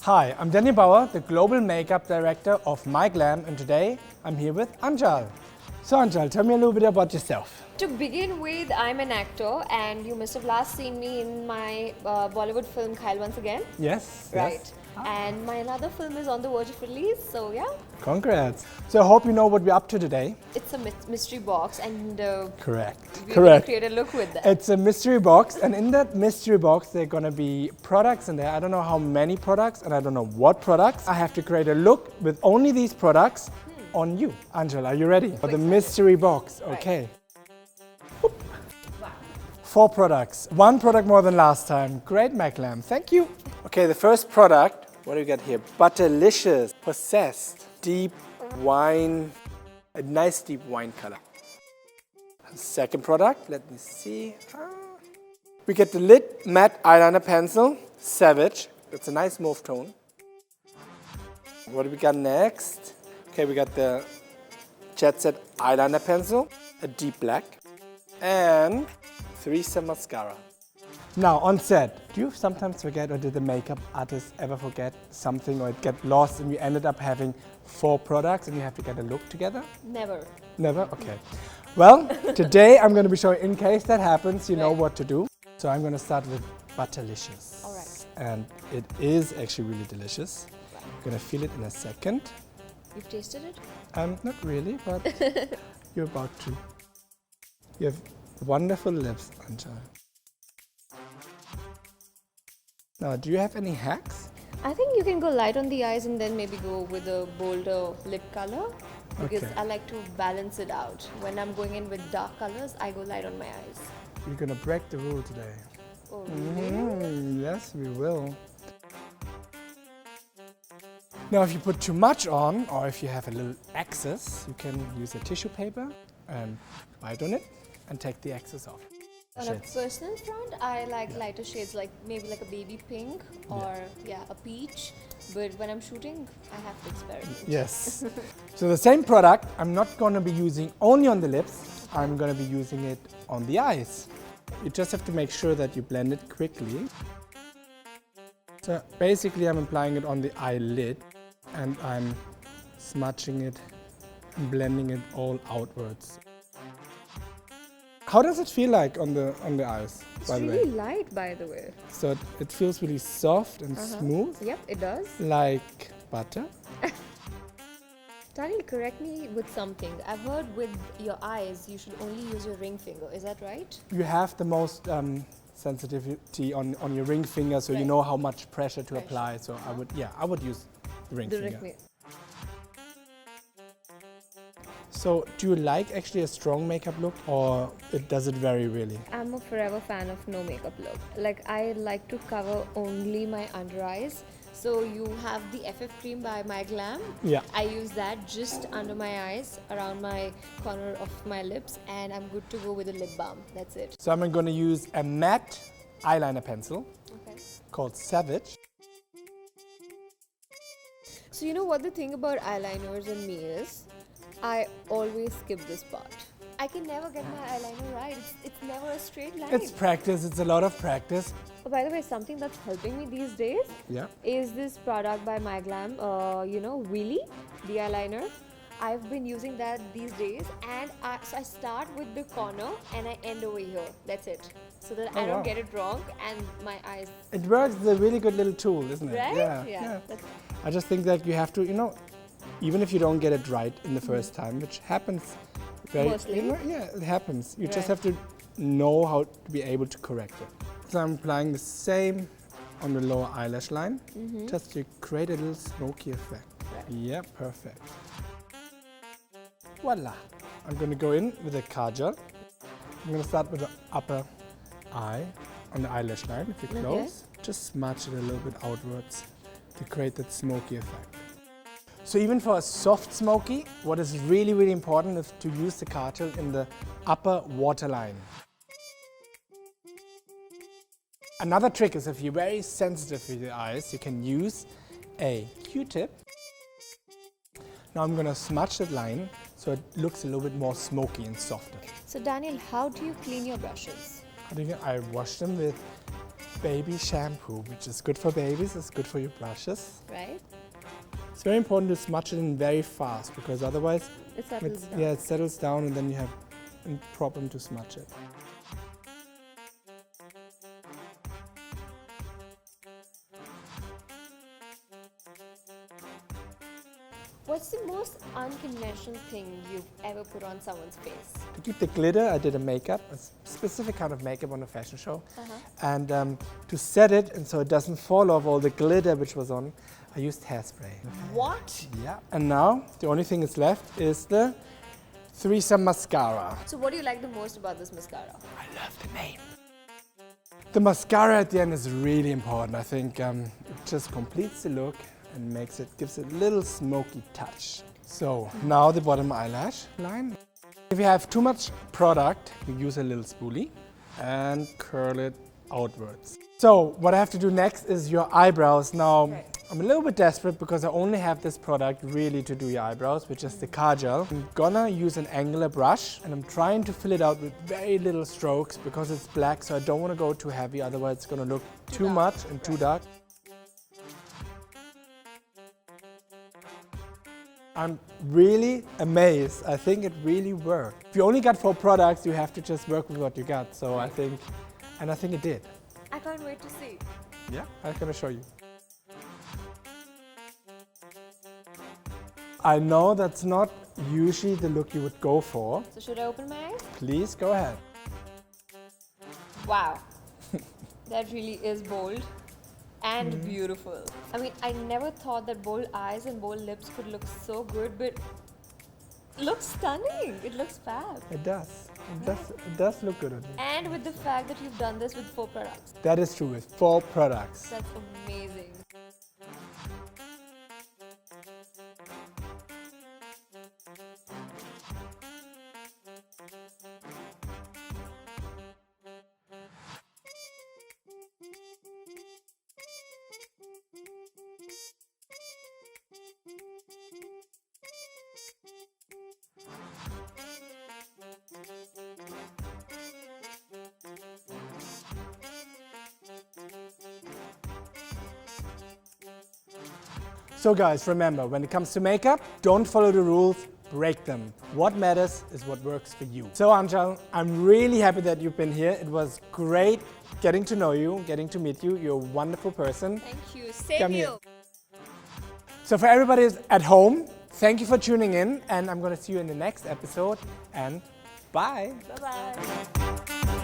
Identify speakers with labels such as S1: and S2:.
S1: Hi, I'm Daniel Bauer, the Global Makeup Director of MyGlamm, and today I'm here with Aanchal. So Aanchal, tell me a little bit about yourself.
S2: To begin with, I'm an actor and you must have last seen me in my Bollywood film Khail Once Again.
S1: Yes.
S2: Right.
S1: Yes.
S2: And my another film is on the verge of release, so yeah.
S1: Congrats. So I hope you know what we're up to today.
S2: It's a mystery box and
S1: Correct.
S2: we're going to create a look with that.
S1: It's a mystery box, and in that mystery box there are going to be products in there. I don't know how many products and I don't know what products. I have to create a look with only these products on you. Aanchal, are you ready for the mystery box? Okay.
S2: Wow.
S1: 4 products. 1 product more than last time. Great, MyGlamm. Thank you. Okay, the first product, what do we got here? Butterlicious, Possessed, deep wine, a nice deep wine color. Second product, let me see. We get the Lit Matte Eyeliner Pencil, Savage. It's a nice mauve tone. What do we got next? Okay, we got the Jet Set Eyeliner Pencil, a deep black, and 3-Some Mascara. Now, on set, do you sometimes forget, or did the makeup artist ever forget something, or it get lost and you ended up having 4 products and you have to get a look together?
S2: Never.
S1: Never? Okay. Well, today I'm going to be showing, in case that happens, you know what to do. So I'm going to start with Butterlicious.
S2: All right.
S1: And it is actually really delicious. I'm going to feel it in a second.
S2: You've tasted it?
S1: Not really, but you're about to. You have wonderful lips, Aanchal. Now, do you have any hacks?
S2: I think you can go light on the eyes and then maybe go with a bolder lip color because
S1: Okay.
S2: I like to balance it out. When I'm going in with dark colors, I go light on my eyes.
S1: We're going to break the rule today.
S2: Oh, really?
S1: Yes, we will. Now, if you put too much on, or if you have a little excess, you can use a tissue paper and bite on it and take the excess off.
S2: On a personal front, I like lighter shades, like maybe like a baby pink or a peach. But when I'm shooting, I have to experiment.
S1: Yes. So the same product, I'm not going to be using only on the lips. I'm going to be using it on the eyes. You just have to make sure that you blend it quickly. So basically, I'm applying it on the eyelid and I'm smudging it and blending it all outwards. How does it feel like on the eyes, by the way?
S2: It's really light, by the way.
S1: So it feels really soft and smooth,
S2: Yep, it does.
S1: like butter.
S2: Daniel, correct me with something. I've heard with your eyes, you should only use your ring finger. Is that right?
S1: You have the most sensitivity on your ring finger, so you know how much pressure to apply. So I would use the ring finger. So do you like actually a strong makeup look, or does it vary really?
S2: I'm a forever fan of no makeup look. Like, I like to cover only my under eyes. So you have the FF cream by MyGlamm.
S1: Yeah.
S2: I use that just under my eyes, around my corner of my lips, and I'm good to go with a lip balm. That's it.
S1: So I'm going to use a matte eyeliner pencil called Savage.
S2: So you know what the thing about eyeliners and me is? I always skip this part. I can never get my eyeliner right. It's never a straight line.
S1: It's practice. It's a lot of practice.
S2: Oh, by the way, something that's helping me these days is this product by MyGlamm, Wheelie, the eyeliner. I've been using that these days, and so I start with the corner and I end over here. That's it. So that I don't get it wrong and my eyes...
S1: It works. It's a really good little tool, isn't it?
S2: Right?
S1: Yeah.
S2: That's
S1: I just think that you have to, even if you don't get it right in the first time, which happens
S2: mostly.
S1: It happens. You just have to know how to be able to correct it. So I'm applying the same on the lower eyelash line, just to create a little smoky effect. Yeah, perfect. Voila. I'm going to go in with a kajal. I'm going to start with the upper eye on the eyelash line. If you close, just smudge it a little bit outwards to create that smoky effect. So even for a soft smoky, what is really, really important is to use the kajal in the upper waterline. Another trick is, if you're very sensitive with your eyes, you can use a Q-tip. Now I'm going to smudge that line so it looks a little bit more smoky and softer.
S2: So Daniel, how do you clean your brushes?
S1: I wash them with baby shampoo, which is good for babies, it's good for your brushes.
S2: Right?
S1: It's very important to smudge it in very fast because otherwise
S2: It settles down.
S1: yeah, it settles down and then you have a problem to smudge it.
S2: What's the most unconventional thing you've ever put on someone's face?
S1: To keep the glitter, I did a specific kind of makeup on a fashion show. And to set it and so it doesn't fall off all the glitter which was on, I used hairspray.
S2: What?
S1: Yeah. And now the only thing that's left is the threesome mascara.
S2: So what do you like the most about this mascara?
S1: I love the name. The mascara at the end is really important. I think it just completes the look and gives it a little smoky touch. So now the bottom eyelash line. If you have too much product, you use a little spoolie and curl it outwards. So what I have to do next is your eyebrows. Now I'm a little bit desperate because I only have this product really to do your eyebrows, which is the kajal. I'm gonna use an angular brush and I'm trying to fill it out with very little strokes because it's black, so I don't want to go too heavy, otherwise it's gonna look too much and too dark. I'm really amazed. I think it really worked. If you only got 4 products, you have to just work with what you got. So I think it did.
S2: I can't wait to see.
S1: Yeah, I'm gonna show you. I know that's not usually the look you would go for.
S2: So should I open my eyes?
S1: Please go ahead.
S2: Wow. That really is bold and beautiful. I mean, I never thought that bold eyes and bold lips could look so good, but it looks stunning. It looks fab.
S1: It does. It does look good on you.
S2: And with the fact that you've done this with 4 products.
S1: That is true, with 4 products.
S2: That's amazing.
S1: So guys, remember, when it comes to makeup, don't follow the rules, break them. What matters is what works for you. So Aanchal, I'm really happy that you've been here. It was great getting to know you, getting to meet you. You're a wonderful person.
S2: Thank you. Same
S1: Come
S2: you.
S1: here. So for everybody at home, thank you for tuning in, and I'm going to see you in the next episode, and bye.
S2: Bye-bye.